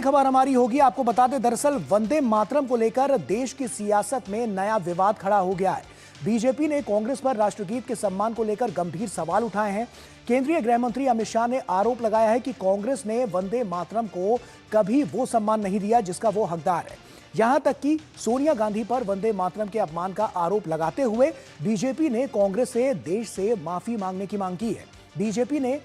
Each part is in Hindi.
खबर हमारी होगी, आपको बता दें दरअसल वंदे मातरम को लेकर देश की सियासत में नया विवाद खड़ा हो गया है। बीजेपी ने कांग्रेस पर राष्ट्रगीत के सम्मान को लेकर गंभीर सवाल उठाए हैं। केंद्रीय गृह मंत्री अमित शाह ने आरोप लगाया है कि कांग्रेस ने वंदे मातरम को कभी वो सम्मान नहीं दिया जिसका वो हकदार है। यहां तक कि सोनिया गांधी पर वंदे मातरम के अपमान का आरोप लगाते हुए बीजेपी ने कांग्रेस से देश से माफी मांगने की मांग की है। बीजेपी ने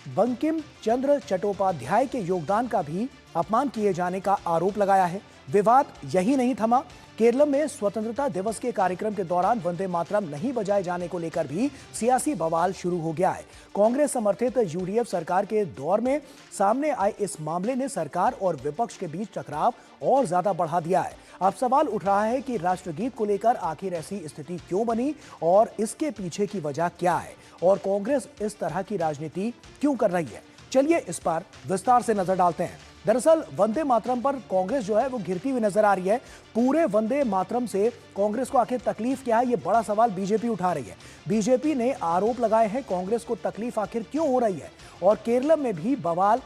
बंकिम चंद्र चट्टोपाध्याय के योगदान का भी अपमान किए जाने का आरोप लगाया है। विवाद यही नहीं थमा, केरल में स्वतंत्रता दिवस के कार्यक्रम के दौरान वंदे मातरम नहीं बजाए जाने को लेकर भी सियासी बवाल शुरू हो गया है। कांग्रेस समर्थित यूडीएफ सरकार के दौर में सामने आए इस मामले ने सरकार और विपक्ष के बीच टकराव और ज्यादा बढ़ा दिया है। अब सवाल उठ रहा है कि राष्ट्रगीत को लेकर आखिर ऐसी स्थिति क्यों बनी और इसके पीछे की वजह क्या है और कांग्रेस इस तरह की राजनीति क्यों कर रही है। चलिए इस पर विस्तार से नजर डालते हैं। दरअसल वंदे मातरम पर कांग्रेस जो है वो घिरती हुई नजर आ रही है। पूरे वंदे मातरम से कांग्रेस को आखिर तकलीफ क्या है, ये बड़ा सवाल बीजेपी उठा रही है। बीजेपी ने आरोप लगाए हैं कांग्रेस को तकलीफ आखिर क्यों हो रही है और केरल में भी बवाल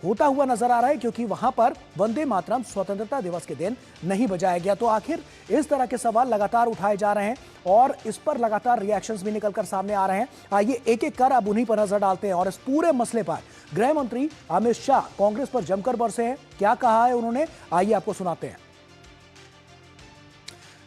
होता हुआ नजर आ रहा है क्योंकि वहां पर वंदे मातरम स्वतंत्रता दिवस के दिन नहीं बजाया गया। तो आखिर इस तरह के सवाल लगातार उठाए जा रहे हैं और इस पर लगातार रिएक्शंस भी निकलकर सामने आ रहे हैं। आइए एक एक कर अब उन्हीं पर नजर डालते हैं और इस पूरे मसले पर गृह मंत्री अमित शाह कांग्रेस पर जमकर बरसे हैं। क्या कहा है उन्होंने, आइए आपको सुनाते हैं।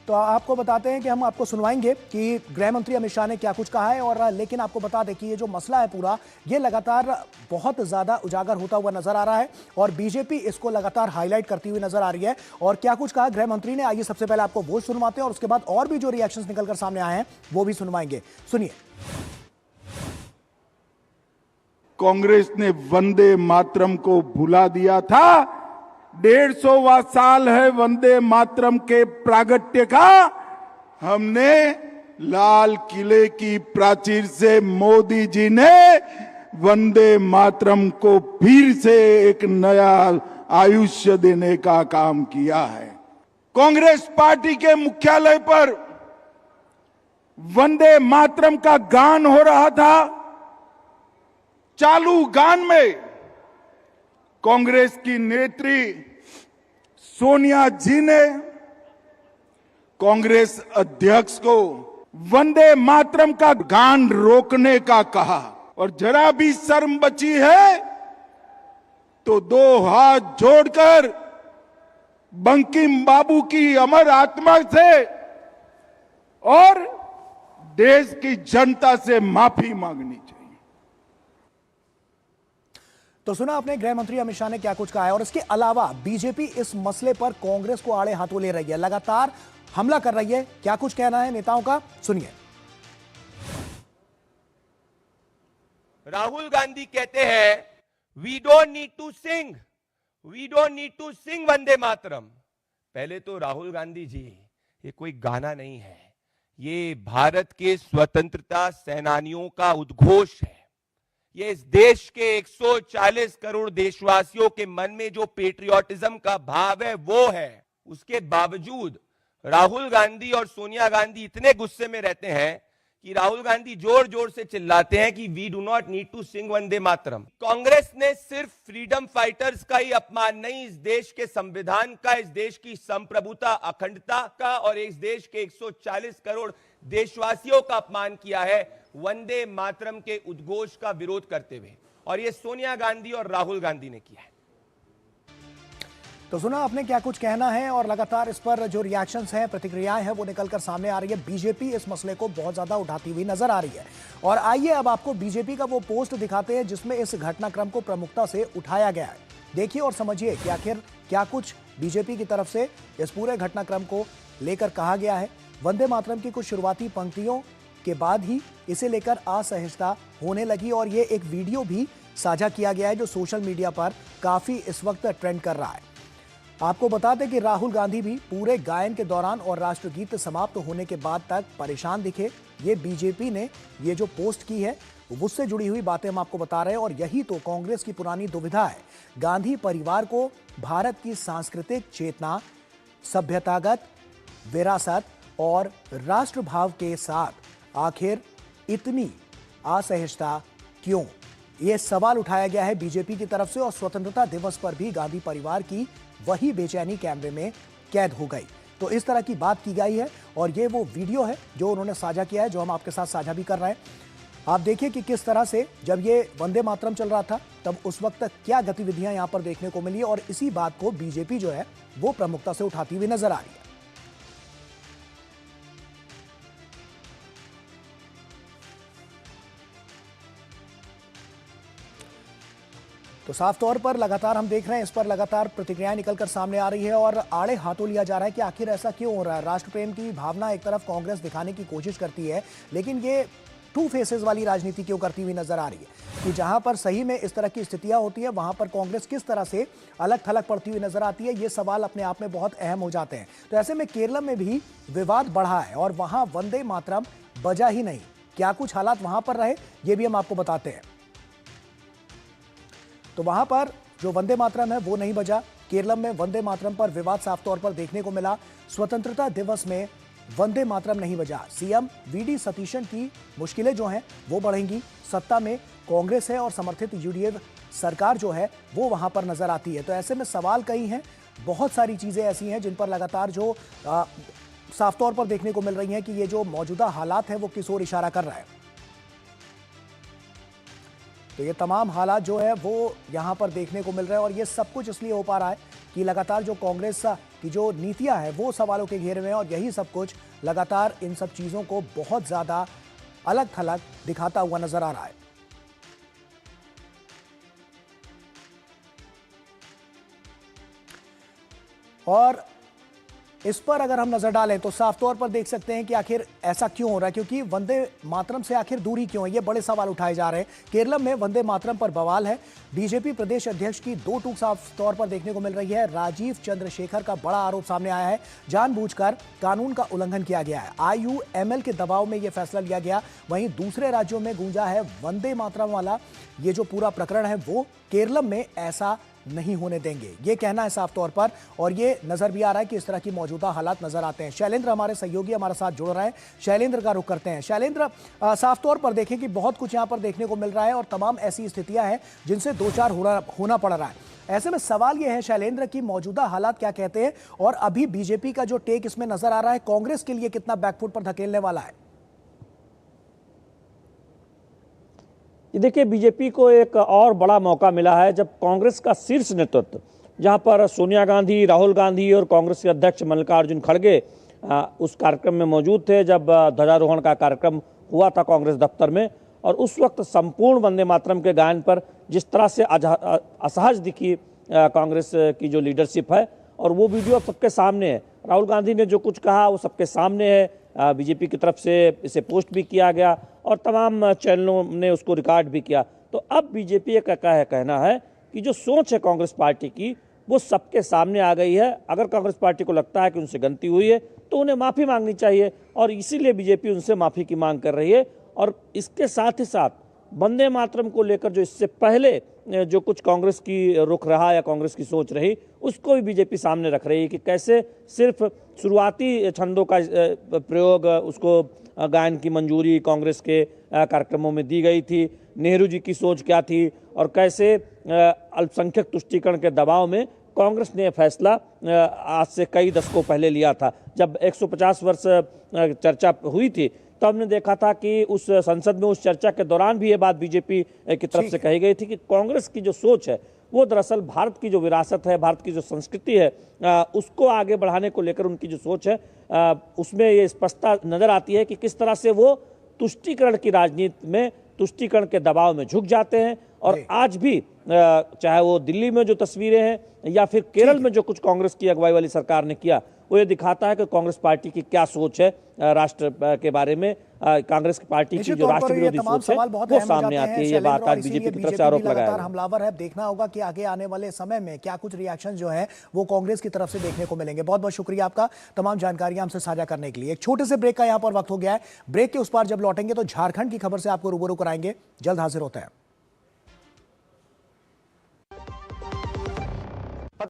तो आपको बताते हैं कि हम आपको सुनवाएंगे कि गृह मंत्री अमित शाह ने क्या कुछ कहा है। और लेकिन आपको बता दें कि ये जो मसला है पूरा, ये लगातार बहुत ज्यादा उजागर होता हुआ नजर आ रहा है और बीजेपी इसको लगातार हाईलाइट करती हुई नजर आ रही है। और क्या कुछ कहा गृह मंत्री ने, आइए सबसे पहले आपको वो सुनवाते हैं और उसके बाद और भी जो रिएक्शंस निकलकर सामने आए हैं वो भी सुनवाएंगे। सुनिए। कांग्रेस ने वंदे मातरम को भुला दिया था। 150वां साल है वंदे मातरम के प्रागट्य का। हमने लाल किले की प्राचीर से मोदी जी ने वंदे मातरम को फिर से एक नया आयुष्य देने का काम किया है। कांग्रेस पार्टी के मुख्यालय पर वंदे मातरम का गान हो रहा था। चालू गान में कांग्रेस की नेत्री सोनिया जी ने कांग्रेस अध्यक्ष को वंदे मातरम का गान रोकने का कहा और जरा भी शर्म बची है तो दो हाथ जोड़कर बंकिम बाबू की अमर आत्मा से और देश की जनता से माफी मांगनी चाहिए। तो सुना आपने गृह मंत्री अमित शाह ने क्या कुछ कहा है। और इसके अलावा बीजेपी इस मसले पर कांग्रेस को आड़े हाथों ले रही है, लगातार हमला कर रही है। क्या कुछ कहना है नेताओं का, सुनिए। राहुल गांधी कहते हैं we don't need to sing Vande Mataram. पहले तो राहुल गांधी जी, ये कोई गाना नहीं है, ये भारत के स्वतंत्रता सेनानियों का उद्घोष है। ये इस देश के 140 करोड़ देशवासियों के मन में जो पेट्रियोटिज्म का भाव है वो है। उसके बावजूद राहुल गांधी और सोनिया गांधी इतने गुस्से में रहते हैं कि राहुल गांधी जोर जोर से चिल्लाते हैं कि we do not need to sing Vande Mataram. Congress ने सिर्फ फ्रीडम फाइटर्स का ही अपमान नहीं, इस देश के संविधान का, इस देश की संप्रभुता अखंडता का और इस देश के 140 करोड़ देशवासियों का अपमान किया है वंदे मातरम के उद्घोष का विरोध करते हुए। और ये सोनिया गांधी और राहुल गांधी ने किया है। तो सुना आपने क्या कुछ कहना है और लगातार इस पर जो रिएक्शंस हैं, प्रतिक्रियाएं हैं वो निकलकर सामने आ रही है। बीजेपी इस मसले को बहुत ज्यादा उठाती हुई नजर आ रही है। और आइए अब आपको बीजेपी का वो पोस्ट दिखाते हैं जिसमें इस घटनाक्रम को प्रमुखता से उठाया गया है। देखिए और समझिए कि आखिर क्या कुछ बीजेपी की तरफ से इस पूरे घटनाक्रम को लेकर कहा गया है। वंदे मातरम की कुछ शुरुआती पंक्तियों के बाद ही इसे लेकर असहिष्णुता होने लगी और ये एक वीडियो भी साझा किया गया है जो सोशल मीडिया पर काफी इस वक्त ट्रेंड कर रहा है। आपको बता दें कि राहुल गांधी भी पूरे गायन के दौरान और राष्ट्रगीत समाप्त होने के बाद तक परेशान दिखे। ये बीजेपी ने ये जो पोस्ट की है उससे जुड़ी हुई बातें हम आपको बता रहे हैं और यही तो कांग्रेस की पुरानी दुविधा है। गांधी परिवार को भारत की सांस्कृतिक चेतना, सभ्यतागत विरासत और राष्ट्रभाव के साथ आखिर इतनी असहिष्णुता क्यों? ये सवाल उठाया गया है बीजेपी की तरफ से और स्वतंत्रता दिवस पर भी गांधी परिवार की वही बेचैनी कैमरे में कैद हो गई। तो इस तरह की बात की गई है और ये वो वीडियो है जो उन्होंने साझा किया है, जो हम आपके साथ साझा भी कर रहे हैं। आप देखिए कि किस तरह से जब ये वंदे मातरम चल रहा था तब उस वक्त क्या गतिविधियां यहां पर देखने को मिली और इसी बात को बीजेपी जो है वो प्रमुखता से उठाती हुई नजर आ रही है। तो साफ तौर पर लगातार हम देख रहे हैं, इस पर लगातार प्रतिक्रियाएं निकलकर सामने आ रही है और आड़े हाथों लिया जा रहा है कि आखिर ऐसा क्यों हो रहा है। राष्ट्र प्रेम की भावना एक तरफ कांग्रेस दिखाने की कोशिश करती है, लेकिन ये टू फेसेस वाली राजनीति क्यों करती हुई नजर आ रही है कि जहां पर सही में इस तरह की स्थितियां होती है वहां पर कांग्रेस किस तरह से अलग थलग पड़ती हुई नजर आती है। ये सवाल अपने आप में बहुत अहम हो जाते हैं। तो ऐसे में केरल में भी विवाद बढ़ा है और वहां वंदे मातरम बजा ही नहीं। क्या कुछ हालात वहां पर रहे ये भी हम आपको बताते हैं। तो वहां पर जो वंदे मातरम है वो नहीं बजा। केरलम में वंदे मातरम पर विवाद साफ तौर पर देखने को मिला। स्वतंत्रता दिवस में वंदे मातरम नहीं बजा। सीएम वीडी सतीशन की मुश्किलें जो हैं वो बढ़ेंगी। सत्ता में कांग्रेस है और समर्थित यूडीएफ सरकार जो है वो वहां पर नजर आती है। तो ऐसे में सवाल कई हैं, बहुत सारी चीजें ऐसी हैं जिन पर लगातार जो साफ तौर पर देखने को मिल रही हैं कि ये जो मौजूदा हालात है वो किस ओर इशारा कर रहा है। तो ये तमाम हालात जो है वो यहाँ पर देखने को मिल रहे हैं और ये सब कुछ इसलिए हो पा रहा है कि लगातार जो कांग्रेस की जो नीतियां हैं वो सवालों के घेरे में है और यही सब कुछ लगातार इन सब चीज़ों को बहुत ज़्यादा अलग थलग दिखाता हुआ नजर आ रहा है। और इस पर अगर हम नजर डालें तो साफ तौर पर देख सकते हैं कि आखिर ऐसा क्यों हो रहा है, क्योंकि वंदे मातरम से आखिर दूरी क्यों है, ये बड़े सवाल उठाए जा रहे हैं। केरल में वंदे मातरम पर बवाल है। बीजेपी प्रदेश अध्यक्ष की दो टूक साफ तौर पर देखने को मिल रही है। राजीव चंद्रशेखर का बड़ा आरोप सामने आया है, जानबूझकर कानून का उल्लंघन किया गया है। आईयूएमएल के दबाव में यह फैसला लिया गया। वहीं दूसरे राज्यों में गूंजा है वंदे मातरम वाला ये जो पूरा प्रकरण है वो केरल में ऐसा नहीं होने देंगे, ये कहना है साफ तौर पर। और ये नजर भी आ रहा है कि इस तरह की मौजूदा हालात नजर आते हैं। शैलेंद्र हमारे सहयोगी हमारे साथ जुड़ रहे हैं, शैलेंद्र का रुख करते हैं। शैलेंद्र, साफ तौर पर देखें कि बहुत कुछ यहां पर देखने को मिल रहा है और तमाम ऐसी स्थितियां हैं जिनसे दो चार होना पड़ रहा है। ऐसे में सवाल यह है शैलेंद्र की मौजूदा हालात क्या कहते हैं और अभी बीजेपी का जो टेक इसमें नजर आ रहा है कांग्रेस के लिए कितना बैकफुट पर धकेलने वाला है? देखिए, बीजेपी को एक और बड़ा मौका मिला है जब कांग्रेस का शीर्ष नेतृत्व, जहां पर सोनिया गांधी, राहुल गांधी और कांग्रेस के अध्यक्ष मल्लिकार्जुन खड़गे उस कार्यक्रम में मौजूद थे जब ध्वजारोहण का कार्यक्रम हुआ था कांग्रेस दफ्तर में। और उस वक्त संपूर्ण वंदे मातरम के गायन पर जिस तरह से असहज दिखी कांग्रेस की जो लीडरशिप है, और वो वीडियो सबके सामने है। राहुल गांधी ने जो कुछ कहा वो सबके सामने है। बीजेपी की तरफ से इसे पोस्ट भी किया गया और तमाम चैनलों ने उसको रिकॉर्ड भी किया। तो अब बीजेपी का कहना है कि जो सोच है कांग्रेस पार्टी की वो सबके सामने आ गई है। अगर कांग्रेस पार्टी को लगता है कि उनसे गलती हुई है तो उन्हें माफ़ी मांगनी चाहिए और इसीलिए बीजेपी उनसे माफ़ी की मांग कर रही है। और इसके साथ ही साथ वंदे मातरम को लेकर जो इससे पहले जो कुछ कांग्रेस की रुख रहा या कांग्रेस की सोच रही उसको भी बीजेपी सामने रख रही है कि कैसे सिर्फ शुरुआती छंदों का प्रयोग, उसको गायन की मंजूरी कांग्रेस के कार्यक्रमों में दी गई थी। नेहरू जी की सोच क्या थी और कैसे अल्पसंख्यक तुष्टीकरण के दबाव में कांग्रेस ने फैसला आज से कई दशकों पहले लिया था। जब 150 वर्ष चर्चा हुई थी तो हमने देखा था कि उस संसद में उस चर्चा के दौरान भी ये बात बीजेपी की तरफ से कही गई थी कि कांग्रेस की जो सोच है वो दरअसल भारत की जो विरासत है, भारत की जो संस्कृति है, उसको आगे बढ़ाने को लेकर उनकी जो सोच है उसमें ये स्पष्टता नजर आती है कि किस तरह से वो तुष्टीकरण की राजनीति में, तुष्टीकरण के दबाव में झुक जाते हैं। और आज भी चाहे वो दिल्ली में जो तस्वीरें हैं या फिर केरल में जो कुछ कांग्रेस की अगुवाई वाली सरकार ने किया, वो ये दिखाता है कि कांग्रेस पार्टी की क्या सोच है राष्ट्र के बारे में। कांग्रेस पार्टी की जो राष्ट्र विरोधी सोच है वो सामने आती है। ये बात आज बीजेपी की तरफ से आरोप लगाया है। हमलावर है। देखना होगा कि आगे आने वाले समय में क्या कुछ रिएक्शन जो है वो कांग्रेस की तरफ से देखने को मिलेंगे। बहुत बहुत शुक्रिया आपका तमाम जानकारियां हमसे साझा करने के लिए। एक छोटे से ब्रेक का यहां पर वक्त हो गया है। ब्रेक के उस पार जब लौटेंगे तो झारखंड की खबर से आपको रूबरू कराएंगे। जल्द हाजिर होते हैं।